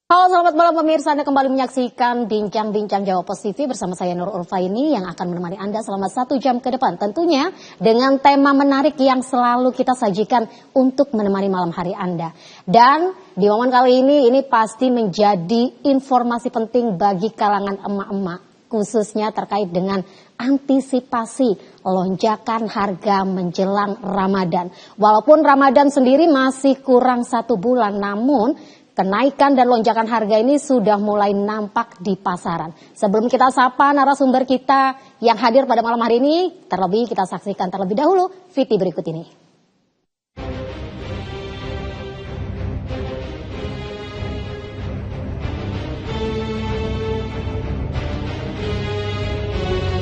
Halo, selamat malam pemirsa. Anda kembali menyaksikan Bincang-Bincang Jawa Pos TV bersama saya Nur Urfaini yang akan menemani Anda selama 1 jam ke depan. Tentunya dengan tema menarik yang selalu kita sajikan untuk menemani malam hari Anda. Dan di momen kali ini pasti menjadi informasi penting bagi kalangan emak-emak, khususnya terkait dengan antisipasi lonjakan harga menjelang Ramadan. Walaupun Ramadan sendiri masih kurang 1 bulan, namun kenaikan dan lonjakan harga ini sudah mulai nampak di pasaran. Sebelum kita sapa narasumber kita yang hadir pada malam hari ini, terlebih kita saksikan terlebih dahulu VT berikut ini.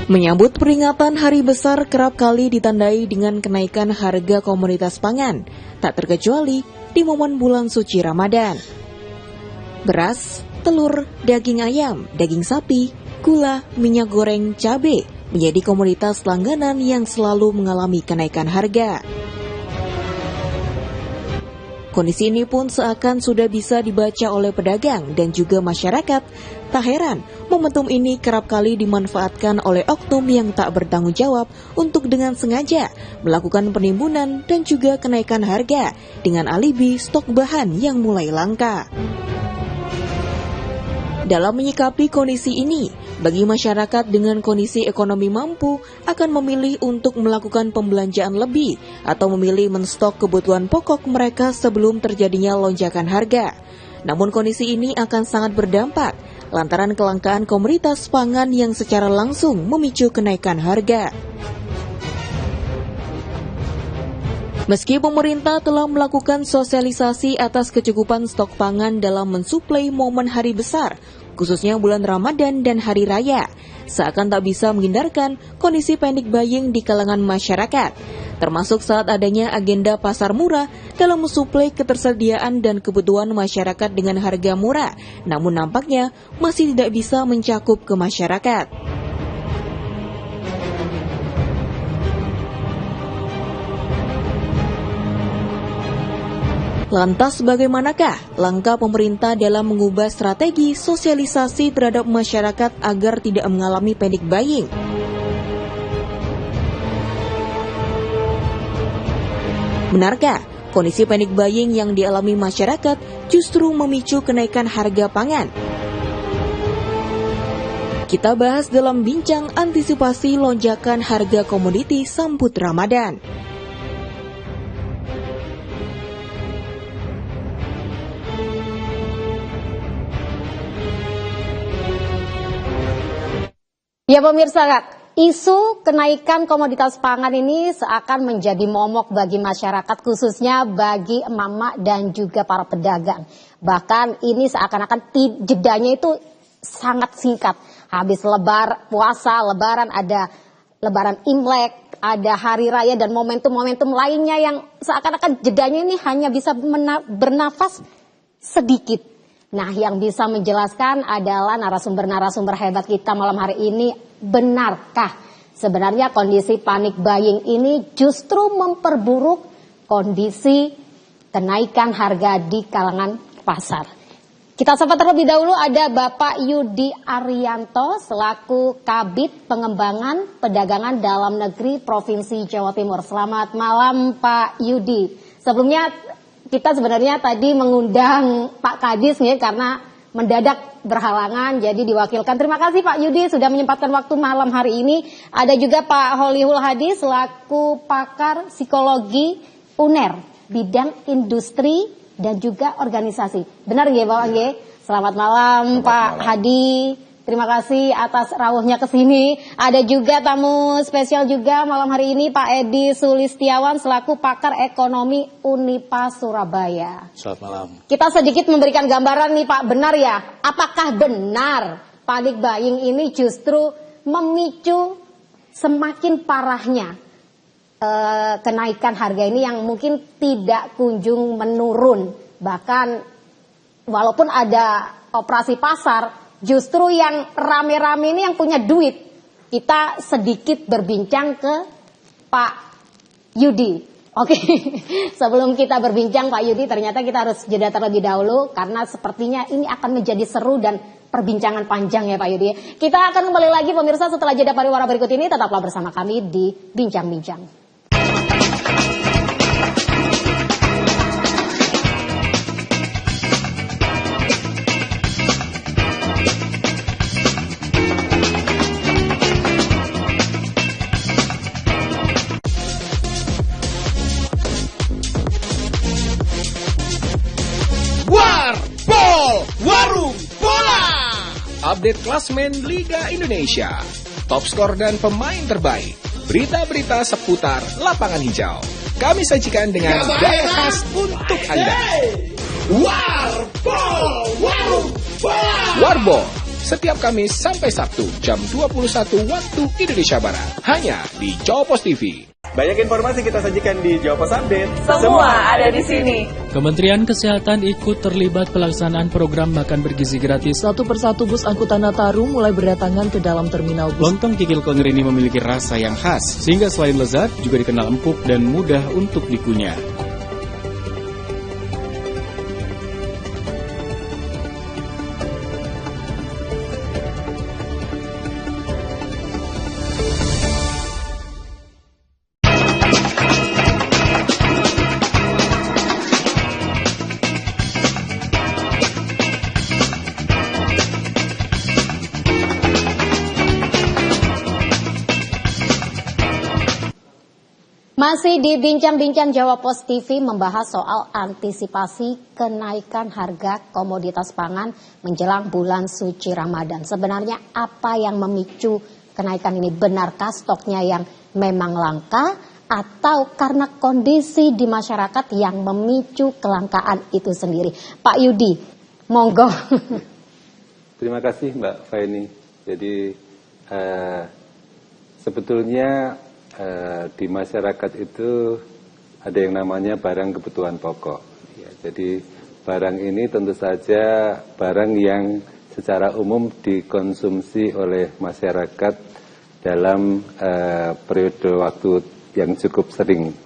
Menyambut peringatan Hari Besar kerap kali ditandai dengan kenaikan harga komoditas pangan, tak terkecuali di momen bulan suci Ramadan. Beras, telur, daging ayam, daging sapi, gula, minyak goreng, cabai menjadi komoditas langganan yang selalu mengalami kenaikan harga. Kondisi ini pun seakan sudah bisa dibaca oleh pedagang dan juga masyarakat. Tak heran, momentum ini kerap kali dimanfaatkan oleh oknum yang tak bertanggung jawab untuk dengan sengaja melakukan penimbunan dan juga kenaikan harga dengan alibi stok bahan yang mulai langka. Dalam menyikapi kondisi ini, bagi masyarakat dengan kondisi ekonomi mampu akan memilih untuk melakukan pembelanjaan lebih atau memilih menstok kebutuhan pokok mereka sebelum terjadinya lonjakan harga. Namun kondisi ini akan sangat berdampak lantaran kelangkaan komoditas pangan yang secara langsung memicu kenaikan harga. Meski pemerintah telah melakukan sosialisasi atas kecukupan stok pangan dalam mensuplai momen hari besar, khususnya bulan Ramadan dan Hari Raya, seakan tak bisa menghindarkan kondisi panic buying di kalangan masyarakat, termasuk saat adanya agenda pasar murah dalam mensuplai ketersediaan dan kebutuhan masyarakat dengan harga murah, namun nampaknya masih tidak bisa mencakup ke masyarakat. Lantas bagaimanakah langkah pemerintah dalam mengubah strategi sosialisasi terhadap masyarakat agar tidak mengalami panic buying? Benarkah kondisi panic buying yang dialami masyarakat justru memicu kenaikan harga pangan? Kita bahas dalam bincang antisipasi lonjakan harga komoditi sambut Ramadan. Ya pemirsa, isu kenaikan komoditas pangan ini seakan menjadi momok bagi masyarakat, khususnya bagi emak-emak dan juga para pedagang. Bahkan ini seakan-akan jedanya itu sangat singkat. Habis puasa, lebaran, ada lebaran Imlek, ada hari raya dan momentum-momentum lainnya yang seakan-akan jedanya ini hanya bisa bernafas sedikit. Nah, yang bisa menjelaskan adalah narasumber-narasumber hebat kita malam hari ini. Benarkah sebenarnya kondisi panic buying ini justru memperburuk kondisi kenaikan harga di kalangan pasar? Kita sapa terlebih dahulu ada Bapak Yudi Arianto selaku Kabid Pengembangan Perdagangan Dalam Negeri Provinsi Jawa Timur. Selamat malam Pak Yudi. Sebelumnya kita sebenarnya tadi mengundang Pak Kadis nih karena mendadak berhalangan jadi diwakilkan. Terima kasih Pak Yudi sudah menyempatkan waktu malam hari ini. Ada juga Pak Holihul Hadi selaku pakar psikologi UNER bidang industri dan juga organisasi. Benar nggih Pak nggih? Selamat malam Pak Hadi. Terima kasih atas rawuhnya ke sini. Ada juga tamu spesial juga malam hari ini Pak Edi Sulistiawan selaku pakar ekonomi Unipa Surabaya. Selamat malam. Kita sedikit memberikan gambaran nih Pak, benar ya? Apakah benar panic buying ini justru memicu semakin parahnya kenaikan harga ini yang mungkin tidak kunjung menurun? Bahkan walaupun ada operasi pasar, justru yang rame-rame ini yang punya duit. Kita sedikit berbincang ke Pak Yudi. Oke, sebelum kita berbincang Pak Yudi, ternyata kita harus jeda terlebih dahulu karena sepertinya ini akan menjadi seru dan perbincangan panjang ya Pak Yudi. Kita akan kembali lagi pemirsa setelah jeda pariwara berikut ini, tetaplah bersama kami di Bincang-Bincang. Update klasmen Liga Indonesia, top skor dan pemain terbaik, berita-berita seputar lapangan hijau. Kami sajikan dengan gaya khas untuk Anda. Warbol, setiap Kamis sampai Sabtu jam 21 waktu Indonesia Barat, hanya di Jawa Pos TV. Banyak informasi kita sajikan di Jawa Pos Update. Semua ada di sini. Kementerian Kesehatan ikut terlibat pelaksanaan program makan bergizi gratis. Satu persatu bus angkutan Nataru mulai berdatangan ke dalam terminal bus. Lontong kikil Klenger ini memiliki rasa yang khas, sehingga selain lezat, juga dikenal empuk dan mudah untuk dikunyah. Masih di Bincang-Bincang Jawa Pos TV membahas soal antisipasi kenaikan harga komoditas pangan menjelang bulan suci Ramadan. Sebenarnya apa yang memicu kenaikan ini? Benarkah stoknya yang memang langka atau karena kondisi di masyarakat yang memicu kelangkaan itu sendiri? Pak Yudi, monggo. Terima kasih Mbak Faini. Jadi sebetulnya di masyarakat itu ada yang namanya barang kebutuhan pokok. Ya, jadi barang ini tentu saja barang yang secara umum dikonsumsi oleh masyarakat dalam periode waktu yang cukup sering.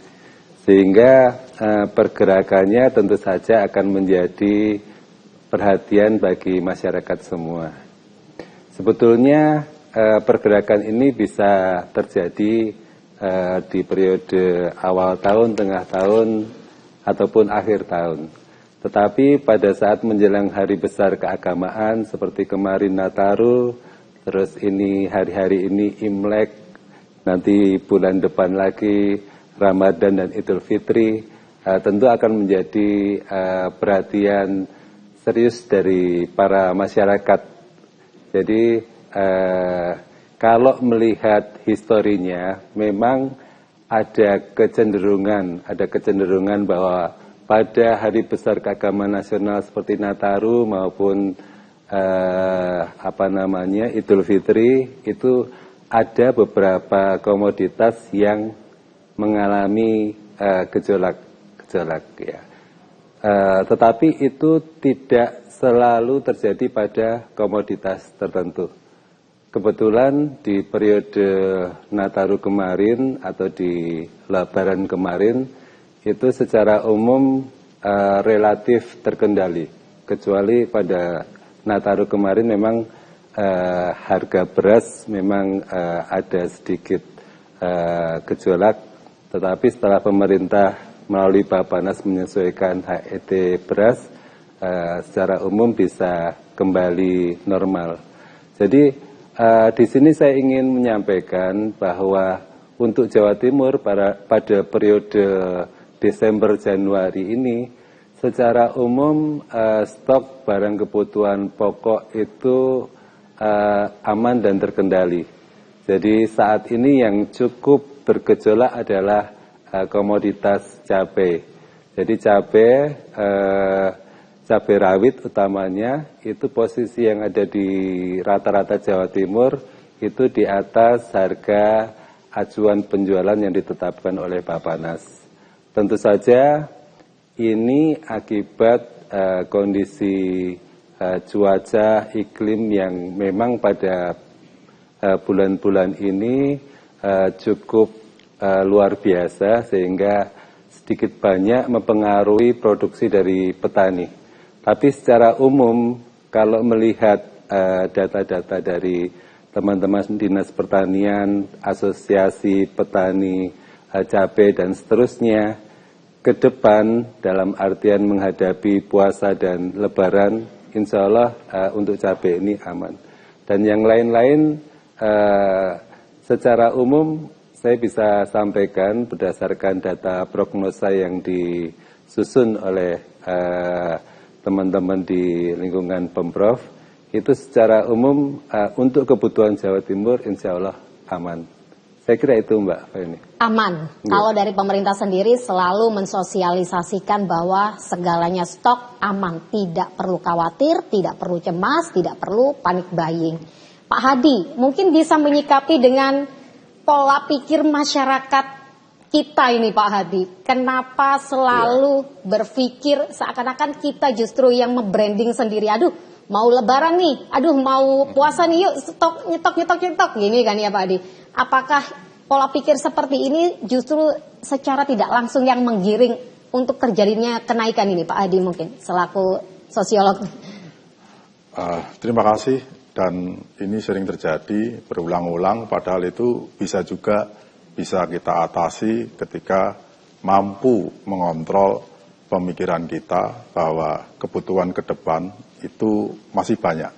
Sehingga pergerakannya tentu saja akan menjadi perhatian bagi masyarakat semua. Sebetulnya pergerakan ini bisa terjadi di periode awal tahun, tengah tahun, ataupun akhir tahun. Tetapi pada saat menjelang hari besar keagamaan seperti kemarin Nataru, terus ini hari-hari ini Imlek, nanti bulan depan lagi Ramadan dan Idul Fitri, tentu akan menjadi perhatian serius dari para masyarakat. Jadi kalau melihat historinya, memang ada kecenderungan bahwa pada hari besar keagamaan nasional seperti Nataru maupun Idul Fitri itu ada beberapa komoditas yang mengalami gejolak ya. Tetapi itu tidak selalu terjadi pada komoditas tertentu. Kebetulan di periode Nataru kemarin atau di Lebaran kemarin itu secara umum relatif terkendali. Kecuali pada Nataru kemarin memang harga beras memang ada sedikit gejolak. Tetapi setelah pemerintah melalui Bappenas menyesuaikan HET beras, secara umum bisa kembali normal. Jadi di sini saya ingin menyampaikan bahwa untuk Jawa Timur pada periode Desember Januari ini secara umum stok barang kebutuhan pokok itu aman dan terkendali. Jadi saat ini yang cukup bergejolak adalah komoditas cabai. Jadi cabai rawit utamanya itu posisi yang ada di rata-rata Jawa Timur itu di atas harga acuan penjualan yang ditetapkan oleh Bappenas. Tentu saja ini akibat kondisi cuaca iklim yang memang pada bulan-bulan ini cukup luar biasa sehingga sedikit banyak mempengaruhi produksi dari petani. Tapi secara umum kalau melihat data-data dari teman-teman Dinas Pertanian, Asosiasi Petani Cabai dan seterusnya, ke depan dalam artian menghadapi puasa dan lebaran, insya Allah untuk cabai ini aman. Dan yang lain-lain secara umum saya bisa sampaikan berdasarkan data prognosa yang disusun oleh teman-teman di lingkungan Pemprov, itu secara umum untuk kebutuhan Jawa Timur insya Allah aman. Saya kira itu Mbak Feni. Aman. Kalau dari pemerintah sendiri selalu mensosialisasikan bahwa segalanya stok aman. Tidak perlu khawatir, tidak perlu cemas, tidak perlu panik buying. Pak Hadi, mungkin bisa menyikapi dengan pola pikir masyarakat kita ini Pak Hadi. Kenapa selalu berpikir seakan-akan kita justru yang membranding sendiri. Aduh, mau lebaran nih, aduh mau puasa nih, yuk stok, nyetok, gini kan ya Pak Hadi. Apakah pola pikir seperti ini justru secara tidak langsung yang menggiring untuk terjadinya kenaikan ini Pak Hadi mungkin, selaku sosiolog? Terima kasih, dan ini sering terjadi berulang-ulang, padahal itu bisa kita atasi ketika mampu mengontrol pemikiran kita bahwa kebutuhan ke depan itu masih banyak.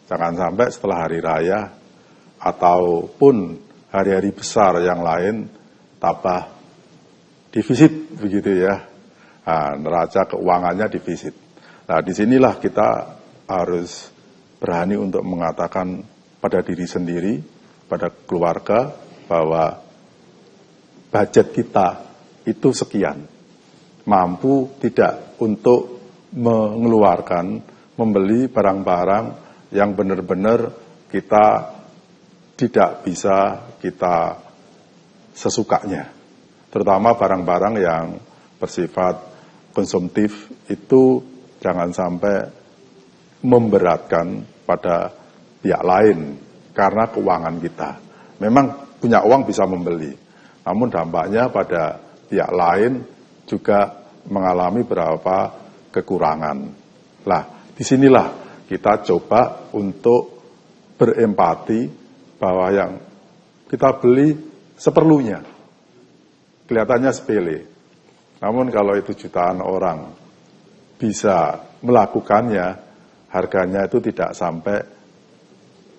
Jangan sampai setelah hari raya ataupun hari-hari besar yang lain tambah defisit begitu ya. Nah, neraca keuangannya defisit. Nah, disinilah kita harus berani untuk mengatakan pada diri sendiri, pada keluarga, bahwa budget kita itu sekian. Mampu tidak untuk mengeluarkan, membeli barang-barang yang benar-benar kita tidak bisa kita sesukanya. Terutama barang-barang yang bersifat konsumtif itu jangan sampai memberatkan pada pihak lain karena keuangan kita. Memang punya uang bisa membeli, namun dampaknya pada pihak lain juga mengalami beberapa kekurangan. Lah, disinilah kita coba untuk berempati bahwa yang kita beli seperlunya. Kelihatannya sepele. Namun kalau itu jutaan orang bisa melakukannya, harganya itu tidak sampai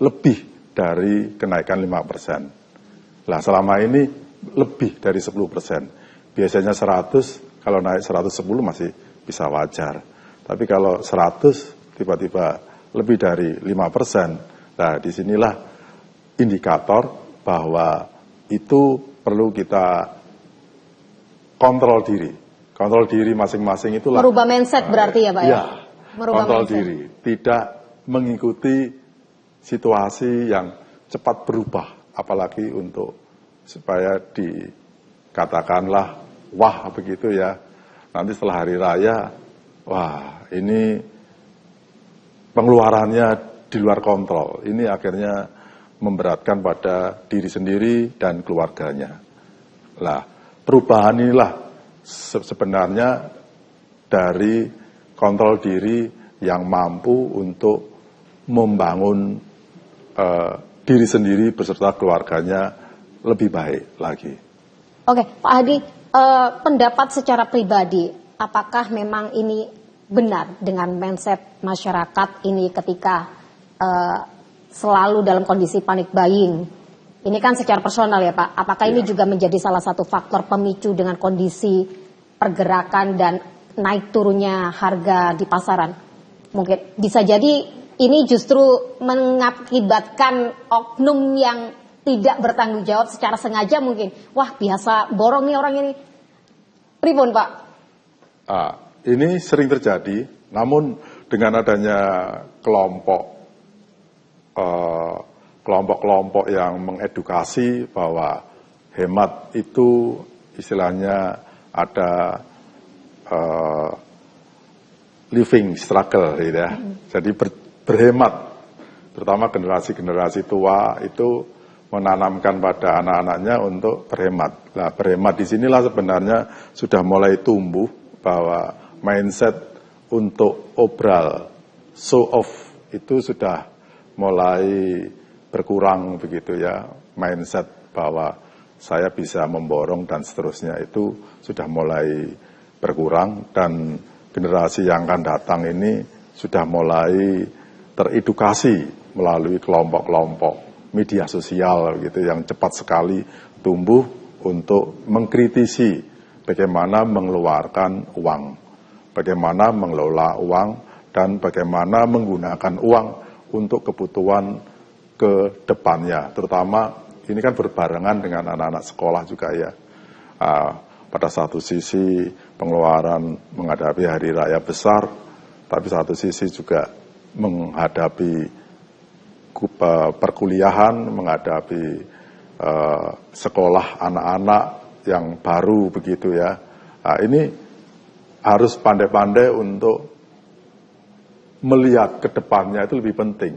lebih dari kenaikan 5%. Lah, selama ini lebih dari 10%. Biasanya 100, kalau naik 110 masih bisa wajar. Tapi kalau 100 tiba-tiba lebih dari 5%, nah disinilah indikator bahwa itu perlu kita kontrol diri. Kontrol diri masing-masing itulah. Merubah mindset berarti ya Pak ya? Merubah kontrol mindset. diri. Tidak mengikuti situasi yang cepat berubah. Apalagi untuk supaya dikatakanlah wah begitu ya. Nanti setelah hari raya, wah ini pengeluarannya di luar kontrol. Ini akhirnya memberatkan pada diri sendiri dan keluarganya. Lah, perubahan inilah sebenarnya dari kontrol diri yang mampu untuk membangun diri sendiri beserta keluarganya lebih baik lagi. Oke, Pak Hadi, pendapat secara pribadi, apakah memang ini benar dengan mindset masyarakat ini ketika selalu dalam kondisi panic buying? Ini kan secara personal ya Pak, apakah ini juga menjadi salah satu faktor pemicu dengan kondisi pergerakan dan naik turunnya harga di pasaran? Mungkin bisa jadi ini justru mengakibatkan oknum yang tidak bertanggung jawab secara sengaja mungkin. Wah, biasa borong nih orang ini. Pripun Pak? Ini sering terjadi, namun dengan adanya kelompok-kelompok yang mengedukasi bahwa hemat itu istilahnya ada living struggle gitu ya. Jadi berhemat, terutama generasi-generasi tua itu menanamkan pada anak-anaknya untuk berhemat. Nah, berhemat di sinilah sebenarnya sudah mulai tumbuh bahwa mindset untuk obral, show off itu sudah mulai berkurang begitu ya. Mindset bahwa saya bisa memborong dan seterusnya itu sudah mulai berkurang, dan generasi yang akan datang ini sudah mulai teredukasi melalui kelompok-kelompok media sosial gitu yang cepat sekali tumbuh untuk mengkritisi bagaimana mengeluarkan uang, bagaimana mengelola uang, dan bagaimana menggunakan uang untuk kebutuhan ke depannya. Terutama ini kan berbarengan dengan anak-anak sekolah juga ya. Pada satu sisi pengeluaran menghadapi hari raya besar, tapi satu sisi juga menghadapi perkuliahan, menghadapi sekolah anak-anak yang baru begitu ya. Nah, ini harus pandai-pandai untuk melihat ke depannya, itu lebih penting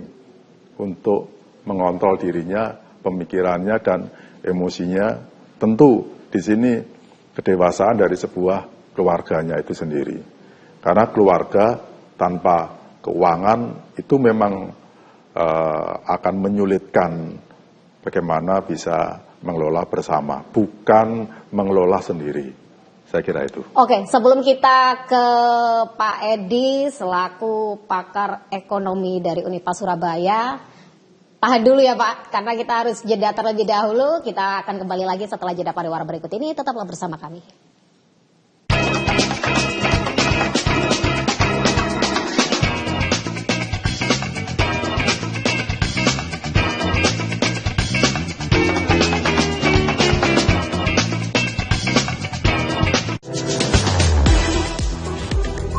untuk mengontrol dirinya, pemikirannya dan emosinya. Tentu di sini kedewasaan dari sebuah keluarganya itu sendiri. Karena keluarga tanpa keuangan itu memang akan menyulitkan bagaimana bisa mengelola bersama, bukan mengelola sendiri. Saya kira itu. Oke, sebelum kita ke Pak Edi selaku pakar ekonomi dari Unipar Surabaya, tahan dulu ya Pak, karena kita harus jeda terlebih dahulu. Kita akan kembali lagi setelah jeda pariwara berikut ini. Tetaplah bersama kami.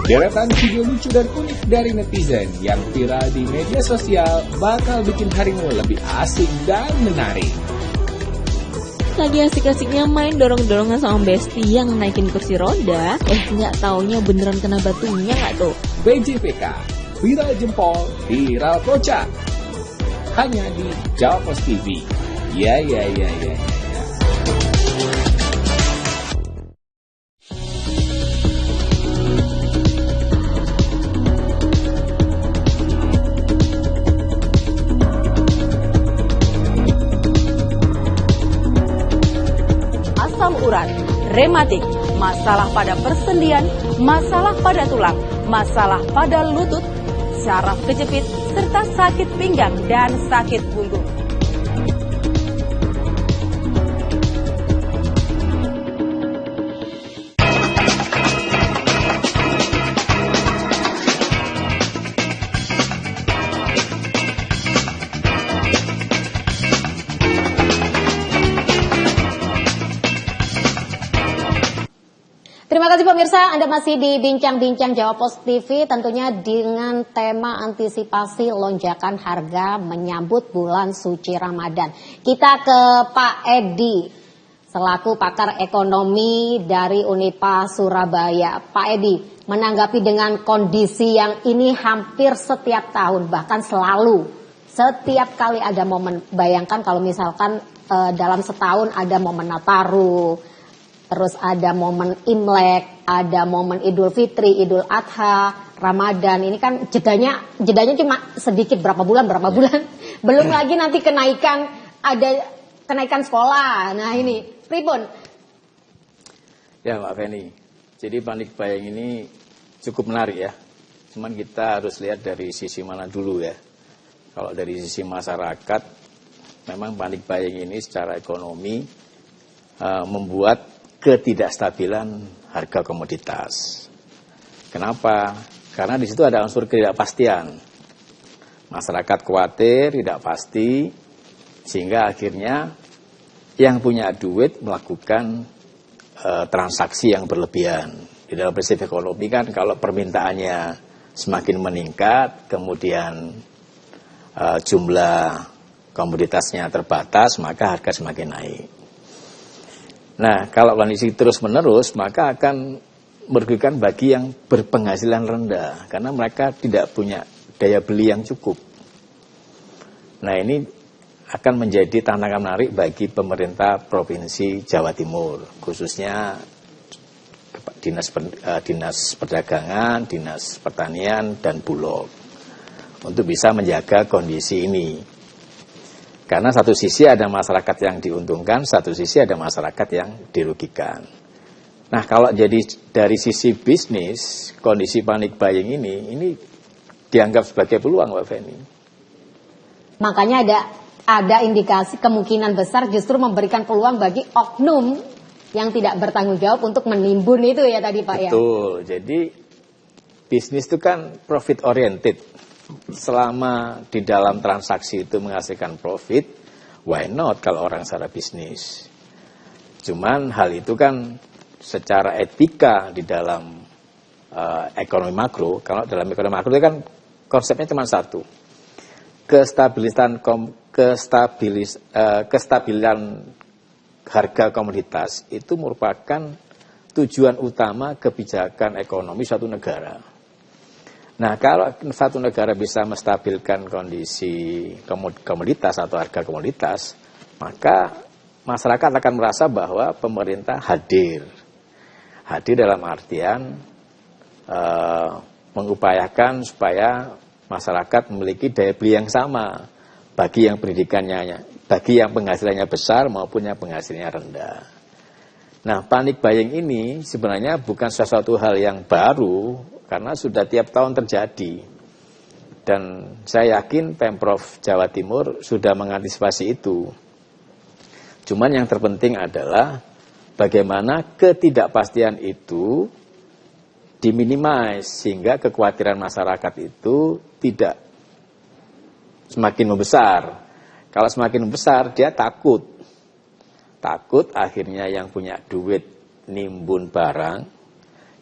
Deretan video lucu dan unik dari netizen yang viral di media sosial bakal bikin harimu lebih asik dan menarik. Lagi asik-asiknya main dorong-dorongan sama bestie yang naikin kursi roda, nggak taunya beneran kena batunya nggak tuh? BJPK, viral jempol, viral kocak. Hanya di Jawa Post TV. Ya. Urat, rematik, masalah pada persendian, masalah pada tulang, masalah pada lutut, syaraf kejepit, serta sakit pinggang dan sakit punggung. Terima kasih pemirsa, Anda masih di Bincang-Bincang Jawa Post TV, tentunya dengan tema antisipasi lonjakan harga menyambut bulan suci Ramadan. Kita ke Pak Edi, selaku pakar ekonomi dari Unipar Surabaya. Pak Edi, menanggapi dengan kondisi yang ini hampir setiap tahun, bahkan selalu, setiap kali ada momen, bayangkan kalau misalkan dalam setahun ada momen Nataru, terus ada momen Imlek, ada momen Idul Fitri, Idul Adha, Ramadan. Ini kan jedanya cuma sedikit, berapa bulan. Belum lagi nanti kenaikan, ada kenaikan sekolah. Nah ini, pripun? Ya Mbak Feni, jadi panik buying ini cukup menarik ya. Cuman kita harus lihat dari sisi mana dulu ya. Kalau dari sisi masyarakat, memang panik buying ini secara ekonomi membuat ketidakstabilan harga komoditas. Kenapa? Karena di situ ada unsur ketidakpastian. Masyarakat khawatir, tidak pasti, sehingga akhirnya yang punya duit melakukan transaksi yang berlebihan. Di dalam prinsip ekonomi kan kalau permintaannya semakin meningkat, kemudian jumlah komoditasnya terbatas, maka harga semakin naik. Nah, kalau kondisi terus-menerus, maka akan merugikan bagi yang berpenghasilan rendah, karena mereka tidak punya daya beli yang cukup. Nah, ini akan menjadi tantangan menarik bagi pemerintah Provinsi Jawa Timur, khususnya Dinas Perdagangan, Dinas Pertanian, dan Bulog, untuk bisa menjaga kondisi ini. Karena satu sisi ada masyarakat yang diuntungkan, satu sisi ada masyarakat yang dirugikan. Nah, kalau jadi dari sisi bisnis, kondisi panic buying ini dianggap sebagai peluang, Mbak Feni. Makanya ada indikasi kemungkinan besar justru memberikan peluang bagi oknum yang tidak bertanggung jawab untuk menimbun itu ya tadi Pak ya. Betul. Jadi bisnis itu kan profit oriented. Selama di dalam transaksi itu menghasilkan profit, why not kalau orang secara bisnis. Cuman hal itu kan secara etika di dalam ekonomi makro. Kalau dalam ekonomi makro itu kan konsepnya cuma satu. Kestabilan harga komoditas itu merupakan tujuan utama kebijakan ekonomi suatu negara. Nah, kalau satu negara bisa menstabilkan kondisi komoditas atau harga komoditas, maka masyarakat akan merasa bahwa pemerintah hadir. Hadir dalam artian mengupayakan supaya masyarakat memiliki daya beli yang sama bagi yang penghasilannya besar maupun yang penghasilannya rendah. Nah, panic buying ini sebenarnya bukan sesuatu hal yang baru karena sudah tiap tahun terjadi. Dan saya yakin Pemprov Jawa Timur sudah mengantisipasi itu. Cuman yang terpenting adalah bagaimana ketidakpastian itu diminimais sehingga kekhawatiran masyarakat itu tidak semakin membesar. Kalau semakin membesar dia takut. Takut akhirnya yang punya duit nimbun barang,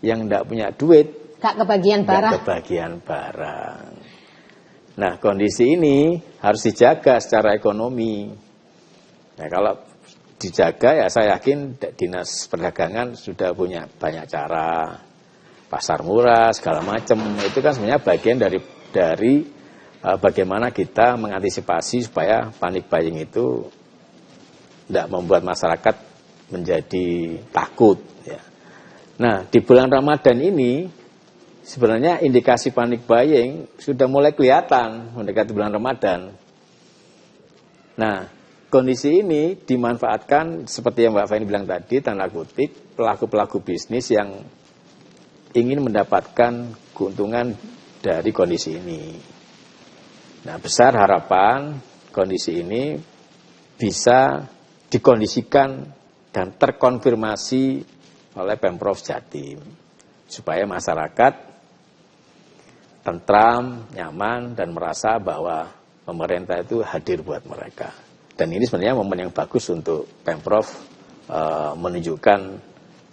yang tidak punya duit Gak kebagian barang. Nah, kondisi ini harus dijaga secara ekonomi. Nah, kalau dijaga ya saya yakin Dinas Perdagangan sudah punya banyak cara. Pasar murah, segala macam. Itu kan sebenarnya bagian dari bagaimana kita mengantisipasi supaya panic buying itu tidak membuat masyarakat menjadi takut. Ya. Nah, di bulan Ramadan ini sebenarnya indikasi panic buying sudah mulai kelihatan mendekati bulan Ramadan. Nah, kondisi ini dimanfaatkan seperti yang Mbak Feni bilang tadi, tanda kutip, pelaku-pelaku bisnis yang ingin mendapatkan keuntungan dari kondisi ini. Nah, besar harapan kondisi ini bisa dikondisikan dan terkonfirmasi oleh Pemprov Jatim supaya masyarakat tentram, nyaman, dan merasa bahwa pemerintah itu hadir buat mereka. Dan ini sebenarnya momen yang bagus untuk Pemprov menunjukkan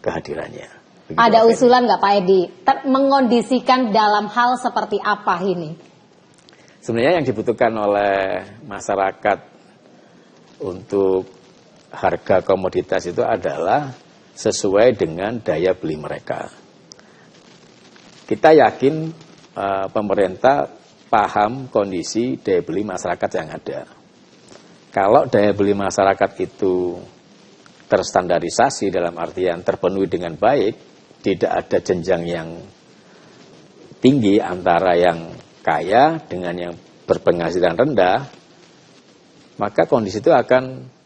kehadirannya. Begitu. Ada usulan nggak Pak Edi? Mengondisikan dalam hal seperti apa ini? Sebenarnya yang dibutuhkan oleh masyarakat untuk harga komoditas itu adalah sesuai dengan daya beli mereka. Kita yakin pemerintah paham kondisi daya beli masyarakat yang ada. Kalau daya beli masyarakat itu terstandarisasi dalam artian terpenuhi dengan baik, tidak ada jenjang yang tinggi antara yang kaya dengan yang berpenghasilan rendah, maka kondisi itu akan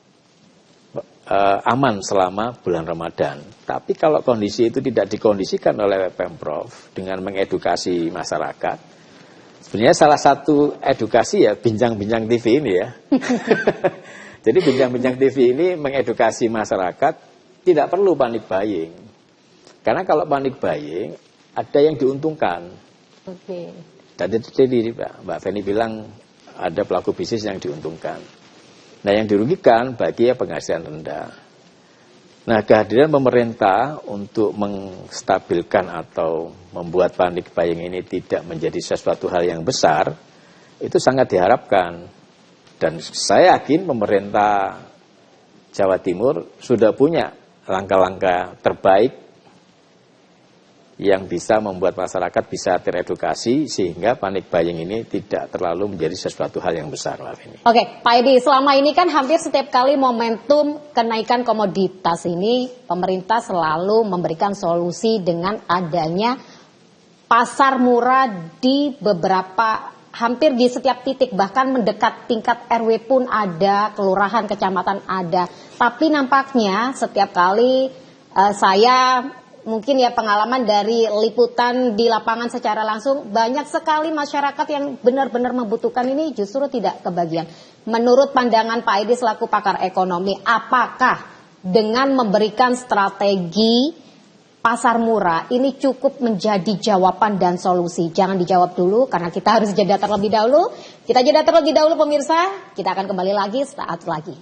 aman selama bulan Ramadan. Tapi kalau kondisi itu tidak dikondisikan oleh Pemprov dengan mengedukasi masyarakat, sebenarnya salah satu edukasi ya bincang-bincang TV ini ya. Jadi bincang-bincang TV ini mengedukasi masyarakat tidak perlu panic buying. Karena kalau panic buying ada yang diuntungkan. Oke. Tadi Mbak Feni bilang ada pelaku bisnis yang diuntungkan. Nah, yang dirugikan bagi penghasilan rendah. Nah, kehadiran pemerintah untuk menstabilkan atau membuat panic buying ini tidak menjadi sesuatu hal yang besar, itu sangat diharapkan. Dan saya yakin pemerintah Jawa Timur sudah punya langkah-langkah terbaik yang bisa membuat masyarakat bisa teredukasi sehingga panic buying ini tidak terlalu menjadi sesuatu hal yang besar, Pak Feni. Oke, Pak Edi, selama ini kan hampir setiap kali momentum kenaikan komoditas ini, pemerintah selalu memberikan solusi dengan adanya pasar murah di hampir di setiap titik, bahkan mendekat tingkat RW pun ada, kelurahan, kecamatan ada. Tapi nampaknya setiap kali saya mungkin ya pengalaman dari liputan di lapangan secara langsung, banyak sekali masyarakat yang benar-benar membutuhkan ini justru tidak kebagian. Menurut pandangan Pak Edi selaku pakar ekonomi, apakah dengan memberikan strategi pasar murah ini cukup menjadi jawaban dan solusi? Jangan dijawab dulu karena kita harus jeda terlebih dahulu. Kita jeda terlebih dahulu pemirsa, kita akan kembali lagi saat lagi.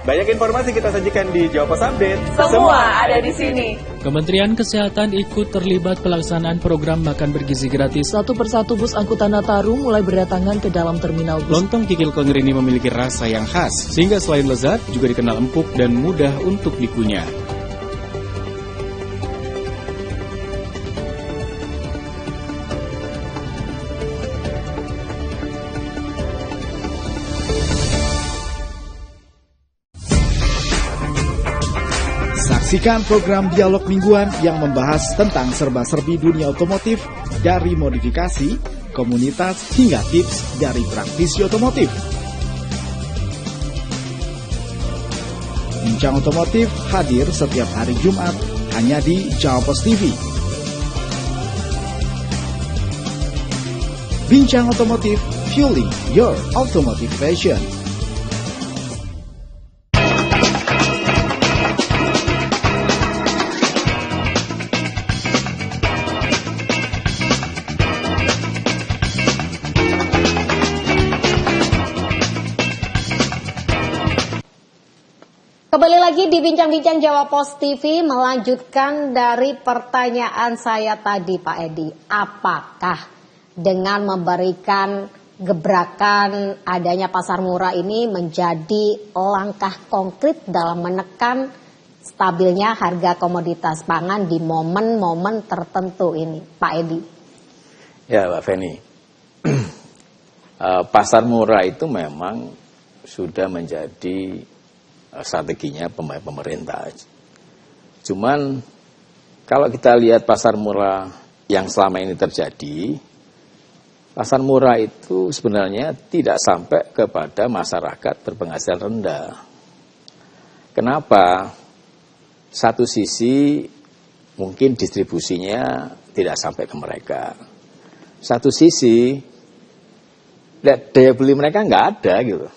Banyak informasi kita sajikan di Jawa Pos Update. Semua ada di sini. Kementerian Kesehatan ikut terlibat pelaksanaan program makan bergizi gratis. Satu persatu bus angkutan Nataru mulai berdatangan ke dalam terminal bus. Lontong kikil Klengger ini memiliki rasa yang khas, sehingga selain lezat juga dikenal empuk dan mudah untuk dikunyah. Saksikan program dialog mingguan yang membahas tentang serba-serbi dunia otomotif, dari modifikasi, komunitas, hingga tips dari praktisi otomotif. Bincang Otomotif hadir setiap hari Jumat hanya di Jawa Pos TV. Bincang Otomotif, fueling your automotive passion. Kembali lagi di Bincang-Bincang Jawa Pos TV, melanjutkan dari pertanyaan saya tadi Pak Edi. Apakah dengan memberikan gebrakan adanya pasar murah ini menjadi langkah konkret dalam menekan stabilnya harga komoditas pangan di momen-momen tertentu ini, Pak Edi? Ya, Pak Feni. Pasar murah itu memang sudah menjadi strateginya pemerintah. Cuman kalau kita lihat pasar murah yang selama ini terjadi, pasar murah itu sebenarnya tidak sampai kepada masyarakat berpenghasilan rendah. Kenapa? Satu sisi mungkin distribusinya tidak sampai ke mereka. Satu sisi daya beli mereka nggak ada gitu.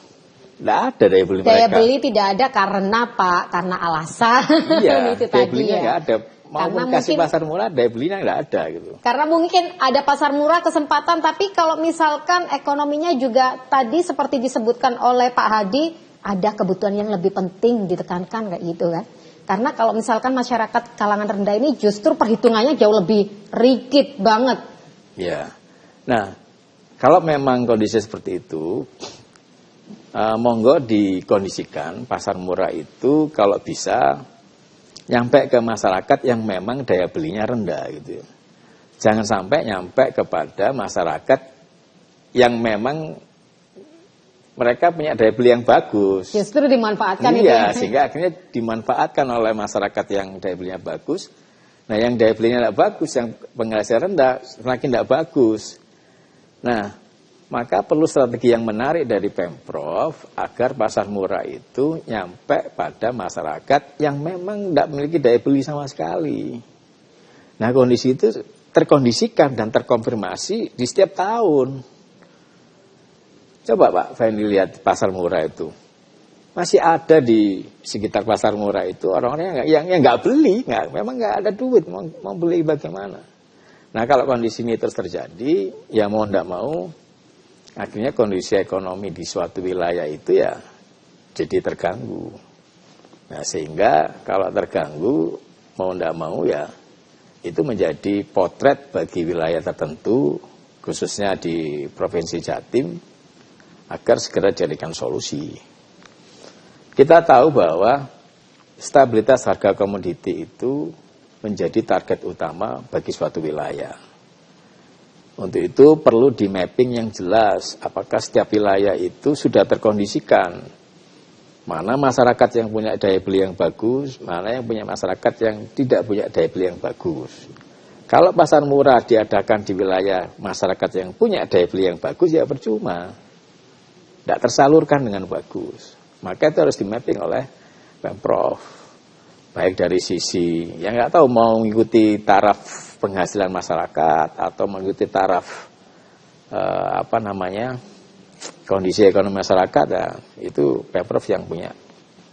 Tidak ada daya beli mereka. Daya beli tidak ada karena Pak, karena alasan. Iya, itu daya tadi belinya ya. nggak ada. Mau kasih pasar murah, daya belinya nggak ada gitu. Karena mungkin ada pasar murah kesempatan, tapi kalau misalkan ekonominya juga tadi seperti disebutkan oleh Pak Hadi, ada kebutuhan yang lebih penting ditekankan kayak gitu kan. Karena kalau misalkan masyarakat kalangan rendah ini justru perhitungannya jauh lebih rigid banget. Ya, nah kalau memang kondisi seperti itu, monggo dikondisikan pasar murah itu kalau bisa nyampe ke masyarakat yang memang daya belinya rendah gitu ya. Jangan sampai nyampe kepada masyarakat yang memang mereka punya daya beli yang bagus. Justru dimanfaatkan itu. Iya, sehingga akhirnya dimanfaatkan oleh masyarakat yang daya belinya bagus. Nah, yang daya belinya tidak bagus, yang penghasilan rendah semakin tidak bagus. Nah, maka perlu strategi yang menarik dari Pemprov agar pasar murah itu nyampe pada masyarakat yang memang tidak memiliki daya beli sama sekali. Nah, kondisi itu terkondisikan dan terkonfirmasi di setiap tahun. Coba Pak Feni lihat pasar murah itu. Masih ada di sekitar pasar murah itu orang-orang yang nggak beli, memang nggak ada duit, mau beli bagaimana. Nah, kalau kondisi ini terus terjadi, ya mau tidak mau, akhirnya kondisi ekonomi di suatu wilayah itu ya jadi terganggu. Nah, sehingga kalau terganggu mau tidak mau ya itu menjadi potret bagi wilayah tertentu, khususnya di Provinsi Jatim, agar segera dijadikan solusi. Kita tahu bahwa stabilitas harga komoditi itu menjadi target utama bagi suatu wilayah. Untuk itu perlu di mapping yang jelas, apakah setiap wilayah itu sudah terkondisikan. Mana masyarakat yang punya daya beli yang bagus, mana yang punya masyarakat yang tidak punya daya beli yang bagus. Kalau pasar murah diadakan di wilayah masyarakat yang punya daya beli yang bagus, ya percuma. Tidak tersalurkan dengan bagus. Maka itu harus di mapping oleh Pemprov. Baik dari sisi yang nggak tahu mau mengikuti taraf penghasilan masyarakat atau mengikuti taraf kondisi ekonomi masyarakat, ya, itu Pemprov yang punya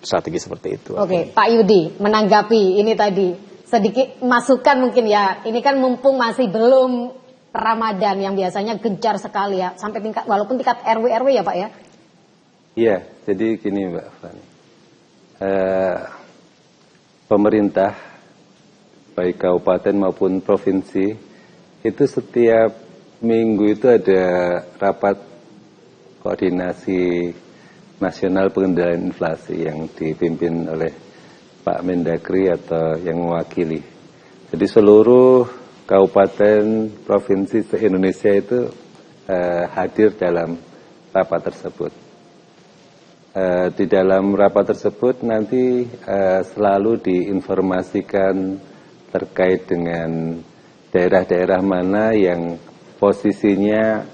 strategi seperti itu. Oke, Pak Yudi menanggapi ini tadi sedikit masukan mungkin ya. Ini kan mumpung masih belum Ramadan yang biasanya gencar sekali ya, sampai tingkat walaupun tingkat RW ya Pak ya. Iya, jadi gini Mbak Fani. Pemerintah baik kabupaten maupun provinsi itu setiap minggu itu ada rapat koordinasi nasional pengendalian inflasi yang dipimpin oleh Pak Mendagri atau yang mewakili. Jadi seluruh kabupaten provinsi se-Indonesia itu hadir dalam rapat tersebut. Di dalam rapat tersebut nanti selalu diinformasikan terkait dengan daerah-daerah mana yang posisinya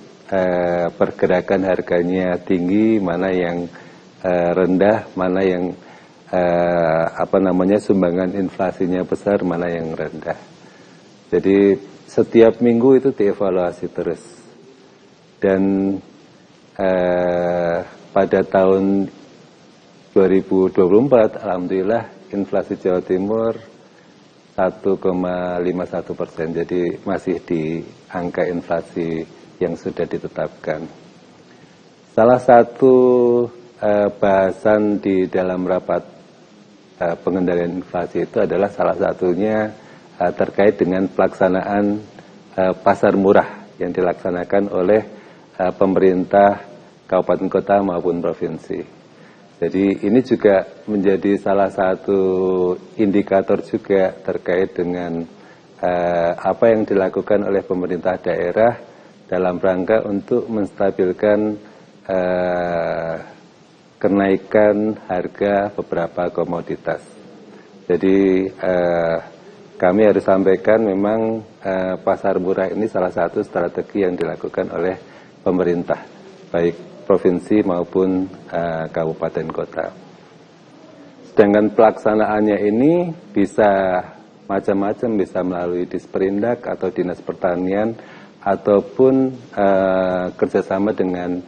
pergerakan harganya tinggi, mana yang rendah, mana yang sumbangan inflasinya besar, mana yang rendah. Jadi setiap minggu itu dievaluasi terus. Dan pada tahun 2024, alhamdulillah inflasi Jawa Timur 1,51%. Jadi masih di angka inflasi yang sudah ditetapkan. Salah satu bahasan di dalam rapat pengendalian inflasi itu adalah salah satunya terkait dengan pelaksanaan pasar murah yang dilaksanakan oleh pemerintah kabupaten kota maupun provinsi. Jadi ini juga menjadi salah satu indikator juga terkait dengan apa yang dilakukan oleh pemerintah daerah dalam rangka untuk menstabilkan kenaikan harga beberapa komoditas. Jadi kami harus sampaikan memang pasar murah ini salah satu strategi yang dilakukan oleh pemerintah, baik provinsi maupun kabupaten kota. Sedangkan pelaksanaannya ini bisa macam-macam, bisa melalui Disperindak atau Dinas Pertanian ataupun kerjasama dengan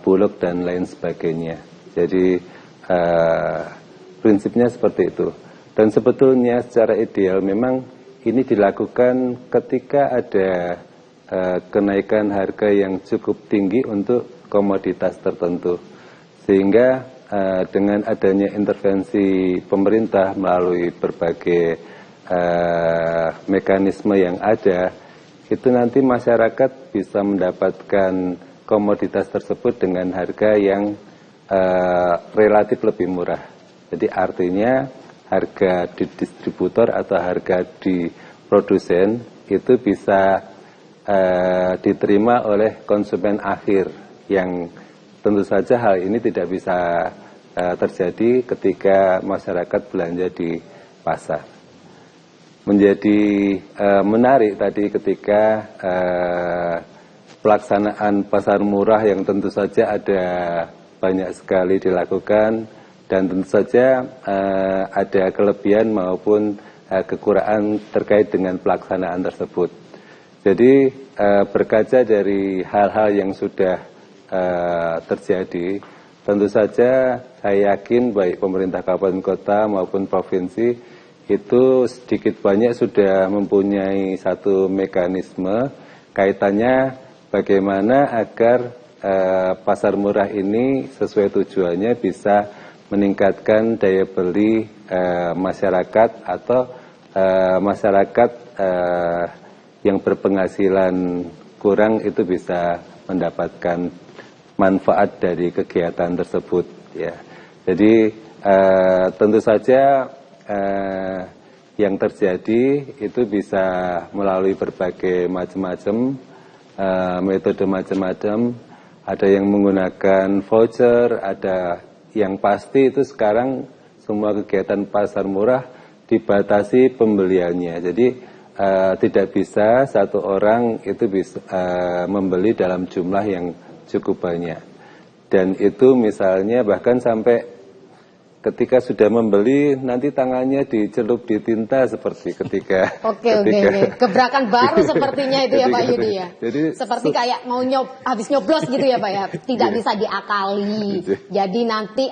Bulog dan lain sebagainya. Jadi prinsipnya seperti itu. Dan sebetulnya secara ideal memang ini dilakukan ketika ada kenaikan harga yang cukup tinggi untuk komoditas tertentu, sehingga dengan adanya intervensi pemerintah melalui berbagai mekanisme yang ada, itu nanti masyarakat bisa mendapatkan komoditas tersebut dengan harga yang relatif lebih murah. Jadi artinya harga di distributor atau harga di produsen itu bisa diterima oleh konsumen akhir, yang tentu saja hal ini tidak bisa terjadi ketika masyarakat belanja di pasar. Menjadi menarik tadi ketika pelaksanaan pasar murah yang tentu saja ada banyak sekali dilakukan, dan tentu saja ada kelebihan maupun kekurangan terkait dengan pelaksanaan tersebut. Jadi berkaca dari hal-hal yang sudah terjadi, tentu saja saya yakin baik pemerintah kabupaten kota maupun provinsi itu sedikit banyak sudah mempunyai satu mekanisme kaitannya bagaimana agar pasar murah ini sesuai tujuannya bisa meningkatkan daya beli masyarakat atau masyarakat yang berpenghasilan kurang itu bisa mendapatkan manfaat dari kegiatan tersebut ya. Jadi tentu saja yang terjadi itu bisa melalui berbagai macam-macam metode macam-macam. Ada yang menggunakan voucher, ada yang pasti itu sekarang semua kegiatan pasar murah dibatasi pembeliannya. Jadi tidak bisa satu orang itu bisa membeli dalam jumlah yang cukup banyak. Dan itu misalnya bahkan sampai ketika sudah membeli nanti tangannya dicelup di tinta seperti ketika Oke. Gebrakan baru sepertinya itu ya Pak Yudi ya. Jadi, seperti kayak mau habis nyoblos gitu ya Pak ya. Tidak bisa diakali. Jadi nanti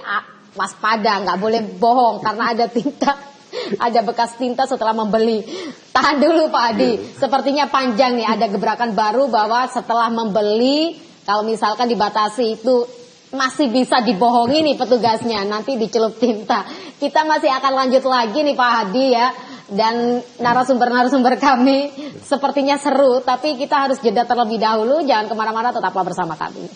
waspada, nggak boleh bohong karena ada tinta, ada bekas tinta setelah membeli. Tahan dulu Pak Adi. Sepertinya panjang nih, ada gebrakan baru bahwa setelah membeli kalau misalkan dibatasi itu masih bisa dibohongi nih petugasnya, nanti dicelup tinta. Kita masih akan lanjut lagi nih Pak Hadi ya. Dan narasumber-narasumber kami sepertinya seru, tapi kita harus jeda terlebih dahulu. Jangan kemana-mana, tetaplah bersama kami.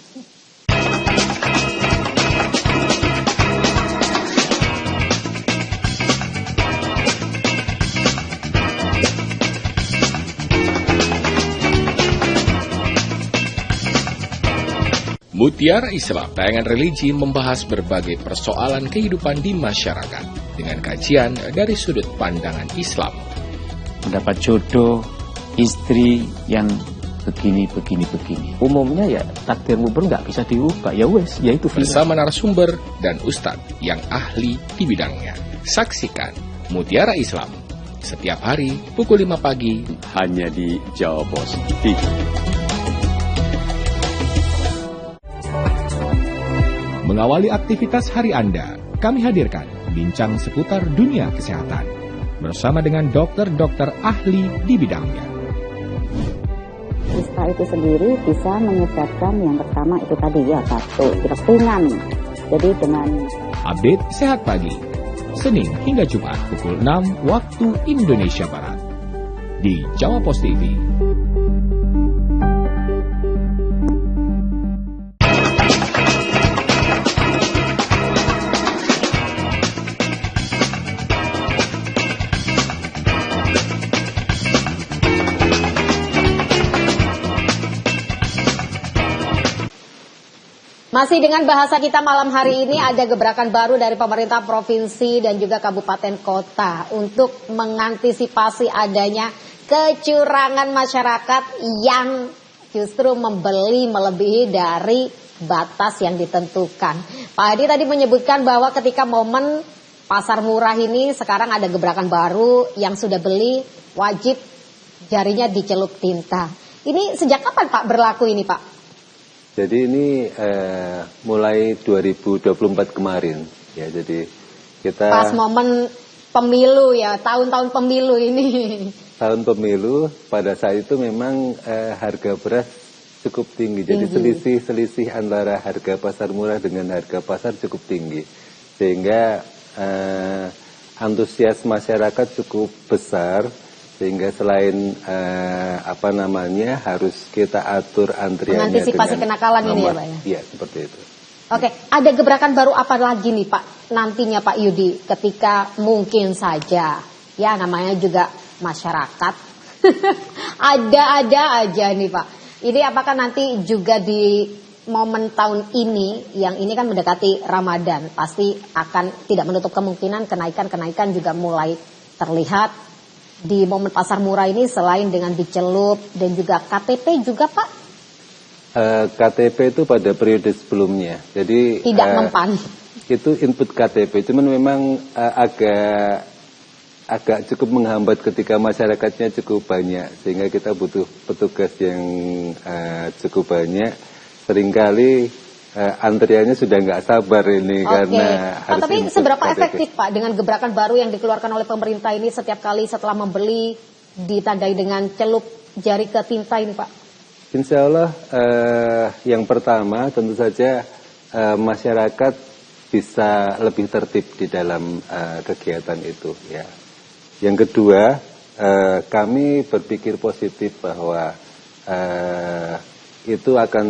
Mutiara Islam, tayangan religi membahas berbagai persoalan kehidupan di masyarakat dengan kajian dari sudut pandangan Islam. Mendapat jodoh, istri yang begini. Umumnya ya takdirmu nggak bisa diubah, ya wes, ya itu. Bersama narasumber dan ustadz yang ahli di bidangnya. Saksikan Mutiara Islam setiap hari pukul 5 pagi hanya di Jawa Pos TV. Mengawali aktivitas hari Anda, kami hadirkan bincang seputar dunia kesehatan bersama dengan dokter-dokter ahli di bidangnya. Ispa itu sendiri bisa menyebabkan yang pertama itu tadi ya batuk, pilek ringan. Jadi dengan update Sehat Pagi, Senin hingga Jumat pukul 6 waktu Indonesia Barat di Jawa Pos TV. Masih dengan bahasa kita malam hari ini, ada gebrakan baru dari pemerintah provinsi dan juga kabupaten kota untuk mengantisipasi adanya kecurangan masyarakat yang justru membeli melebihi dari batas yang ditentukan. Pak Hadi tadi menyebutkan bahwa ketika momen pasar murah ini sekarang ada gebrakan baru, yang sudah beli wajib jarinya dicelup tinta. Ini sejak kapan Pak berlaku ini Pak? Jadi ini mulai 2024 kemarin ya. Jadi kita pas momen pemilu ya, tahun-tahun pemilu ini. Tahun pemilu pada saat itu memang harga beras cukup tinggi. Jadi selisih antara harga pasar murah dengan harga pasar cukup tinggi. Sehingga antusias masyarakat cukup besar. Sehingga selain harus kita atur antriannya mengantisipasi kenakalan nomor, ini ya Pak ya? Iya, seperti itu. Oke, ada gebrakan baru apa lagi nih Pak nantinya Pak Yudi, ketika mungkin saja ya namanya juga masyarakat ada aja nih Pak. Ini apakah nanti juga di momen tahun ini, yang ini kan mendekati Ramadan, pasti akan tidak menutup kemungkinan kenaikan juga mulai terlihat di momen pasar murah ini, selain dengan dicelup dan juga KTP juga Pak? KTP itu pada periode sebelumnya, jadi tidak mempan. Itu input KTP, cuman memang agak cukup menghambat ketika masyarakatnya cukup banyak, sehingga kita butuh petugas yang cukup banyak. Seringkali antriannya sudah nggak sabar ini karena harus. Tapi seberapa efektif Pak dengan gebrakan baru yang dikeluarkan oleh pemerintah ini, setiap kali setelah membeli ditandai dengan celup jari ke tinta ini Pak? Insya Allah yang pertama tentu saja masyarakat bisa lebih tertib di dalam kegiatan itu ya. Yang kedua, kami berpikir positif bahwa itu akan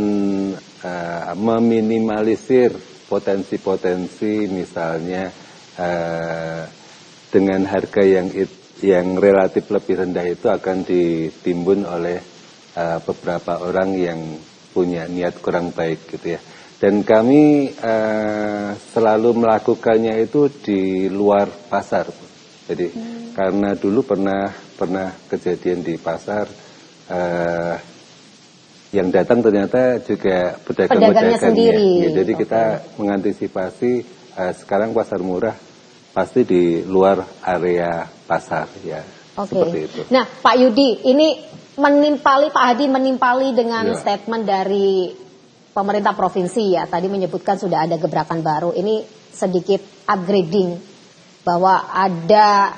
meminimalisir potensi-potensi misalnya dengan harga yang relatif lebih rendah itu akan ditimbun oleh beberapa orang yang punya niat kurang baik gitu ya. Dan kami selalu melakukannya itu di luar pasar. Jadi karena dulu pernah kejadian di pasar yang datang ternyata juga pedagang-pedagangnya sendiri. Ya, jadi kita mengantisipasi sekarang pasar murah pasti di luar area pasar ya. Seperti itu. Nah, Pak Yudi, ini Pak Hadi menimpali dengan statement dari pemerintah provinsi ya. Tadi menyebutkan sudah ada gebrakan baru. Ini sedikit upgrading bahwa ada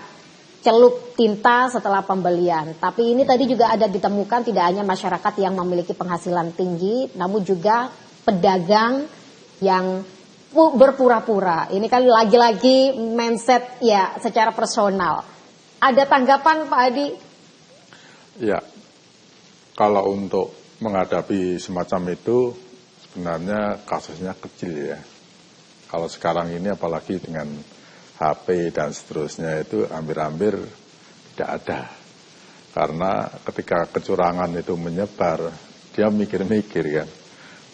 celup tinta setelah pembelian. Tapi ini tadi juga ada ditemukan tidak hanya masyarakat yang memiliki penghasilan tinggi, namun juga pedagang yang berpura-pura. Ini kan lagi-lagi mindset ya secara personal. Ada tanggapan Pak Hadi? Ya, kalau untuk menghadapi semacam itu sebenarnya kasusnya kecil ya. Kalau sekarang ini apalagi dengan HP dan seterusnya itu hampir-hampir tidak ada. Karena ketika kecurangan itu menyebar, dia mikir-mikir kan.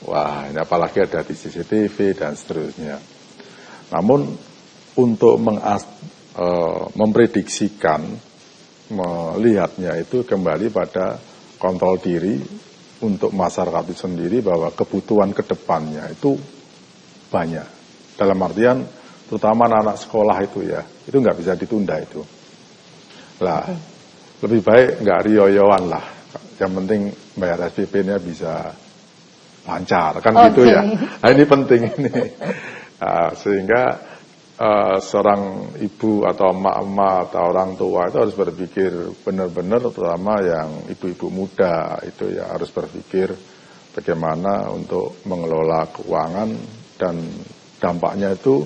Wah, ini apalagi ada di CCTV dan seterusnya. Namun untuk memprediksikan, melihatnya itu kembali pada kontrol diri untuk masyarakat itu sendiri bahwa kebutuhan ke depannya itu banyak. Dalam artian terutama anak-anak sekolah itu ya, itu nggak bisa ditunda itu. Lah, lebih baik nggak riyoyoan lah. Yang penting bayar SPP-nya bisa lancar, kan gitu ya. Nah, ini penting ini. Sehingga seorang ibu atau emak-emak atau orang tua itu harus berpikir benar-benar, terutama yang ibu-ibu muda itu ya harus berpikir bagaimana untuk mengelola keuangan, dan dampaknya itu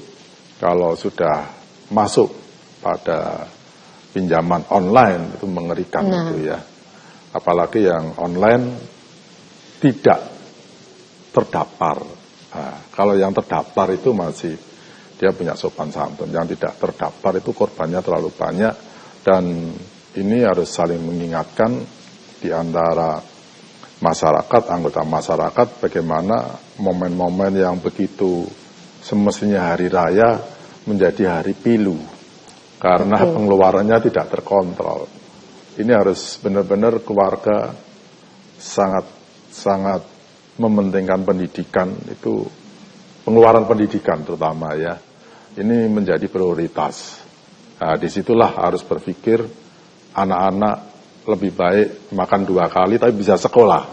kalau sudah masuk pada pinjaman online itu mengerikan itu ya. Apalagi yang online tidak terdaftar. Nah, kalau yang terdaftar itu masih dia punya sopan santun. Yang tidak terdaftar itu korbannya terlalu banyak, dan ini harus saling mengingatkan di antara masyarakat, anggota masyarakat, bagaimana momen-momen yang begitu semestinya hari raya menjadi hari pilu karena pengeluarannya tidak terkontrol. Ini harus benar-benar keluarga sangat mementingkan pendidikan, itu pengeluaran pendidikan terutama ya. Ini menjadi prioritas. Nah, disitulah harus berpikir anak-anak lebih baik makan 2 kali tapi bisa sekolah.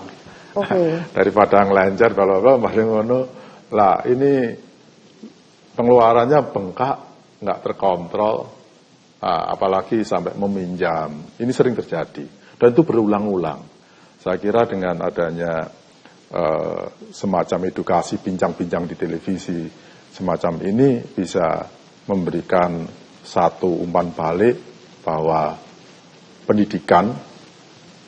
Daripada ngelencer kalau paling ngono. Lah ini pengeluarannya bengkak, nggak terkontrol, apalagi sampai meminjam. Ini sering terjadi, dan itu berulang-ulang. Saya kira dengan adanya semacam edukasi bincang-bincang di televisi semacam ini bisa memberikan satu umpan balik bahwa pendidikan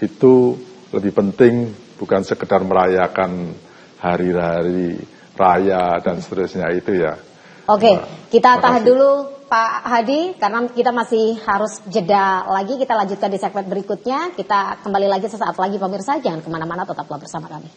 itu lebih penting, bukan sekedar merayakan hari-hari raya dan seterusnya itu ya. Oke, kita tahan dulu Pak Hadi, karena kita masih harus jeda lagi. Kita lanjutkan di segmen berikutnya. Kita kembali lagi sesaat lagi pemirsa. Jangan kemana-mana, tetaplah bersama kami.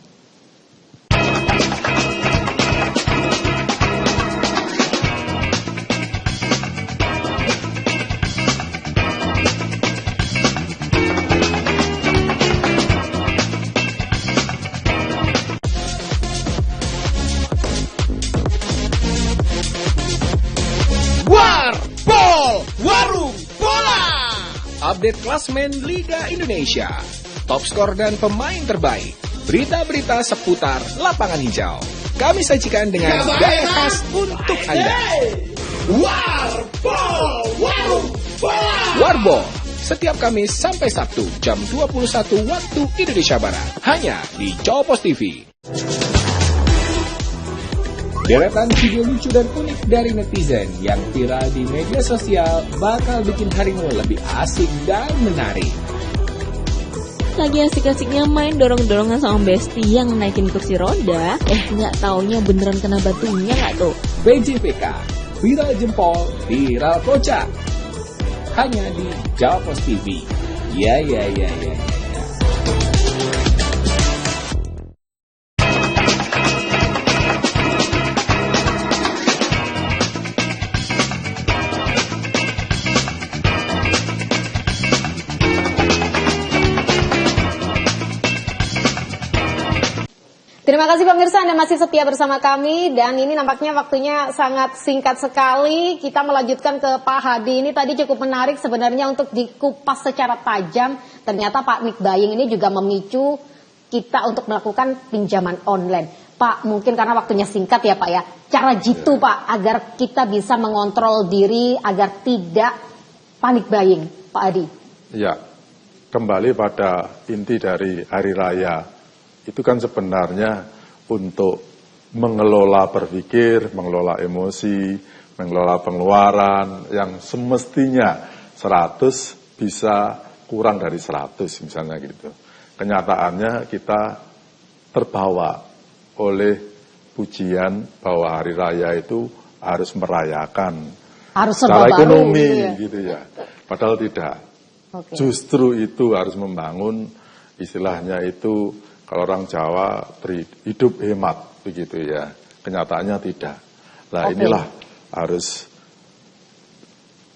Update klasmen Liga Indonesia, top skor dan pemain terbaik, berita-berita seputar lapangan hijau. Kami sajikan dengan gaya khas untuk Anda. Warbol, setiap Kamis sampai Sabtu jam 21 waktu Indonesia Barat, hanya di Cowpos TV. Deretan video lucu dan unik dari netizen yang viral di media sosial bakal bikin harimu lebih asik dan menarik. Lagi asik-asiknya main dorong-dorongan sama Besti yang naikin kursi roda, nggak taunya beneran kena batunya nggak tuh? BJPK, viral jempol, viral kocak. Hanya di Jawa Post TV. Ya. Terima kasih pemirsa, Anda masih setia bersama kami dan ini nampaknya waktunya sangat singkat sekali. Kita melanjutkan ke Pak Hadi. Ini tadi cukup menarik sebenarnya untuk dikupas secara tajam. Ternyata Pak Nick Buying ini juga memicu kita untuk melakukan pinjaman online. Pak, mungkin karena waktunya singkat ya Pak ya. Cara jitu Pak agar kita bisa mengontrol diri agar tidak panic buying, Pak Hadi. Ya, kembali pada inti dari hari raya. Itu kan sebenarnya untuk mengelola berpikir, mengelola emosi, mengelola pengeluaran yang semestinya 100 bisa kurang dari 100 misalnya gitu. Kenyataannya kita terbawa oleh pujian bahwa hari raya itu harus merayakan secara ekonomi gitu ya. Padahal tidak. Justru itu harus membangun istilahnya itu kalau orang Jawa hidup hemat begitu ya, kenyataannya tidak. Nah inilah harus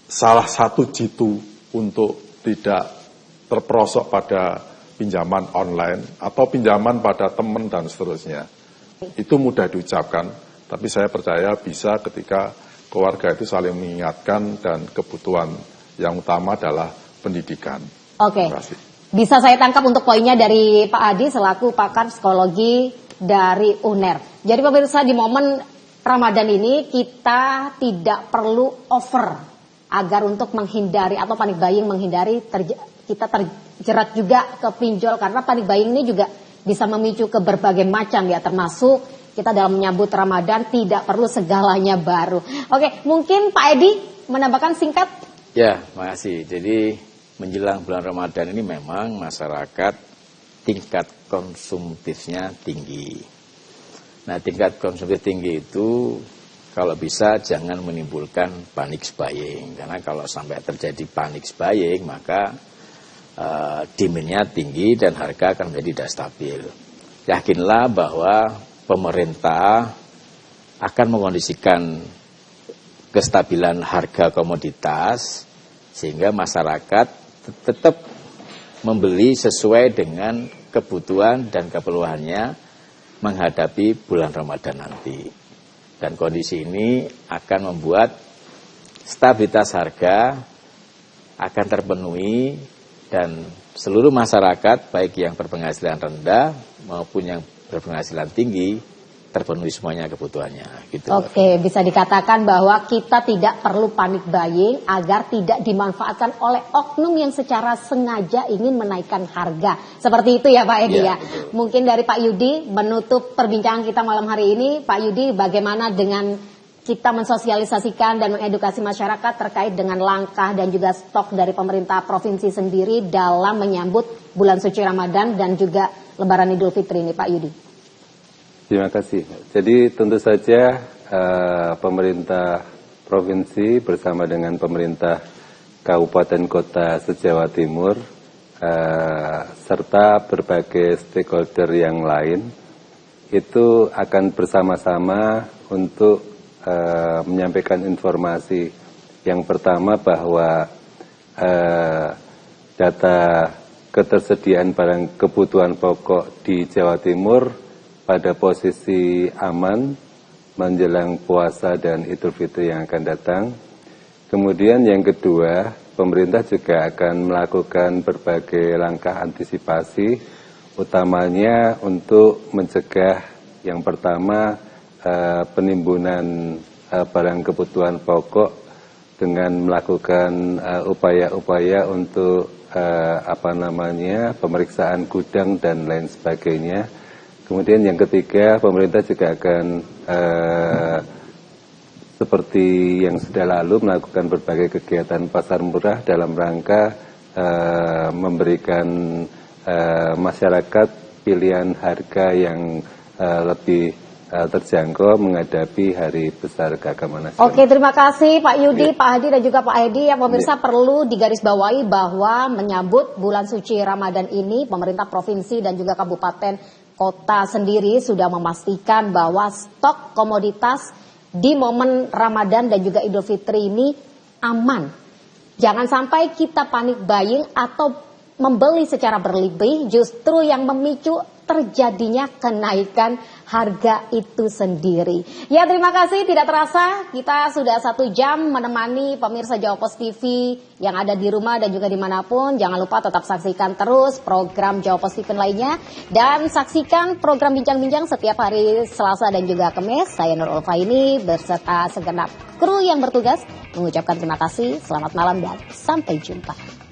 salah satu jitu untuk tidak terperosok pada pinjaman online atau pinjaman pada teman dan seterusnya. Itu mudah diucapkan, tapi saya percaya bisa ketika keluarga itu saling mengingatkan dan kebutuhan yang utama adalah pendidikan. Oke. Bisa saya tangkap untuk poinnya dari Pak Adi selaku pakar psikologi dari UNER. Jadi pemirsa, di momen Ramadan ini kita tidak perlu over agar untuk menghindari atau panic buying, menghindari kita terjerat juga ke pinjol karena panic buying ini juga bisa memicu ke berbagai macam ya, termasuk kita dalam menyambut Ramadan tidak perlu segalanya baru. Oke, mungkin Pak Edi menambahkan singkat. Ya, makasih. Jadi menjelang bulan Ramadan ini memang masyarakat tingkat konsumtifnya tinggi. Nah, tingkat konsumtif tinggi itu kalau bisa jangan menimbulkan panic buying. Karena kalau sampai terjadi panic buying maka demand-nya tinggi dan harga akan menjadi tidak stabil. Yakinlah bahwa pemerintah akan mengkondisikan kestabilan harga komoditas sehingga masyarakat tetap membeli sesuai dengan kebutuhan dan keperluannya menghadapi bulan Ramadan nanti. Dan kondisi ini akan membuat stabilitas harga akan terpenuhi dan seluruh masyarakat baik yang berpenghasilan rendah maupun yang berpenghasilan tinggi terpenuhi semuanya kebutuhannya. Gitu. Oke, bisa dikatakan bahwa kita tidak perlu panic buying agar tidak dimanfaatkan oleh oknum yang secara sengaja ingin menaikkan harga. Seperti itu ya Pak Edi ya. Mungkin dari Pak Yudi menutup perbincangan kita malam hari ini. Pak Yudi, bagaimana dengan kita mensosialisasikan dan mengedukasi masyarakat terkait dengan langkah dan juga stok dari pemerintah provinsi sendiri dalam menyambut bulan suci Ramadan dan juga Lebaran Idul Fitri ini Pak Yudi? Terima kasih. Jadi tentu saja pemerintah provinsi bersama dengan pemerintah kabupaten kota se-Jawa Timur serta berbagai stakeholder yang lain itu akan bersama-sama untuk menyampaikan informasi. Yang pertama bahwa data ketersediaan barang kebutuhan pokok di Jawa Timur pada posisi aman menjelang puasa dan Idul Fitri yang akan datang. Kemudian yang kedua, pemerintah juga akan melakukan berbagai langkah antisipasi, utamanya untuk mencegah yang pertama penimbunan barang kebutuhan pokok dengan melakukan upaya-upaya untuk pemeriksaan gudang dan lain sebagainya. Kemudian yang ketiga, pemerintah juga akan seperti yang sudah lalu melakukan berbagai kegiatan pasar murah dalam rangka memberikan masyarakat pilihan harga yang lebih terjangkau menghadapi Hari Besar Keagamaan Nasional. Oke, terima kasih Pak Yudi, Pak Hadi dan juga Pak Edi. Ya, pemirsa perlu digarisbawahi bahwa menyambut bulan suci Ramadan ini, pemerintah provinsi dan juga kabupaten kota sendiri sudah memastikan bahwa stok komoditas di momen Ramadan dan juga Idul Fitri ini aman. Jangan sampai kita panik buying atau membeli secara berlebih, justru yang memicu terjadinya kenaikan harga itu sendiri. Ya, terima kasih. Tidak terasa kita sudah 1 jam menemani pemirsa Jawa Pos TV yang ada di rumah dan juga dimanapun. Jangan lupa tetap saksikan terus program Jawa Pos TV lainnya. Dan saksikan program Bincang-Bincang setiap hari Selasa dan juga Kamis. Saya Nur Ulfaini berserta segenap kru yang bertugas mengucapkan terima kasih. Selamat malam dan sampai jumpa.